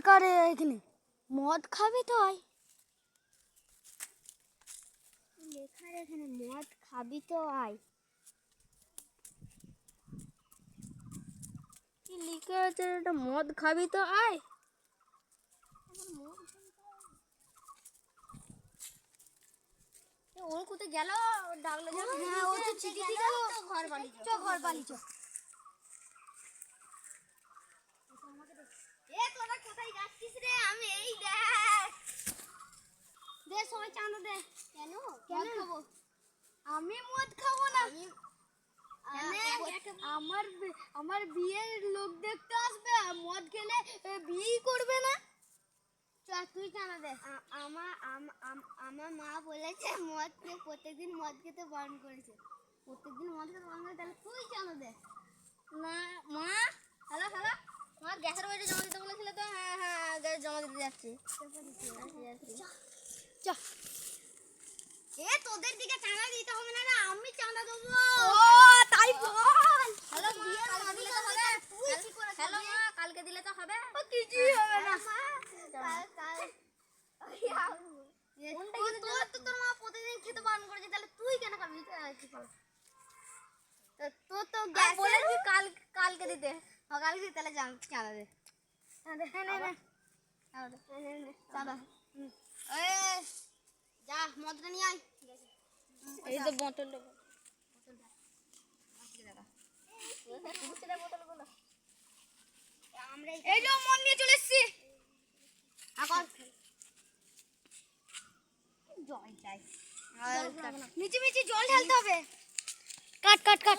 লেখা রে এখানে? মদ খাবি তো আয়। লেখা রে এখানে মদ খাবি তো আয়। কি লিখে আছে এটা? মদ খাবি তো আয়। ওর কোথায় গেল? ডাকলে যাবে। হ্যাঁ ও তো চিঠি দিয়ে গেল। ঘর বাড়ি চ ঘর বাড়ি চ। এ তোরা কোথায় যাচ্ছিস রে? আমি এই দেখ। দে সবাই চাঁদা দে। কেন? কেন খাবো? আমি মদ খাবো না। আমার বিয়ের লোক দেখতে আসবে, আর মদ খেলে বিয়ে করবে না। তুই চাঁদা দে। আমার মা বলেছে মদ প্রত্যেকদিন মদ খেতে বারণ করেছে। প্রত্যেকদিন মদ খেতে বারণ করে, তাহলে তুই চাঁদা দে। না মা, হ্যালো হ্যালো, মা গ্যাসের বইটা জমা দিতে বলেছিলে তো? হ্যাঁ হ্যাঁ, গ্যাস জমা দিতে যাচ্ছি। চ। এ তোদের দিকে চাঁদা দিতে হবে না, আমি চাঁদা দেবো। ও তাই বল। হ্যালো মা, কালকে দিলে তো হবে। হ্যালো মা, কালকে দিলে তো হবে। কিছুই হবে না। তোর মা প্রতিদিন খেতে বারণ করেছে, তাহলে তুই কেন খাবি? তোর তো গ্যাস বলেছি কালকে দিতে। কালকে তাহলে চাঁদা দে। চাঁদা যা, মদটা নিয়ে আয়। এই তো বোতল এই যে মদ নিয়ে চলে এসছি। জল চাই, নিচে নিচে জল ঢালতে হবে। কাট কাট কাট।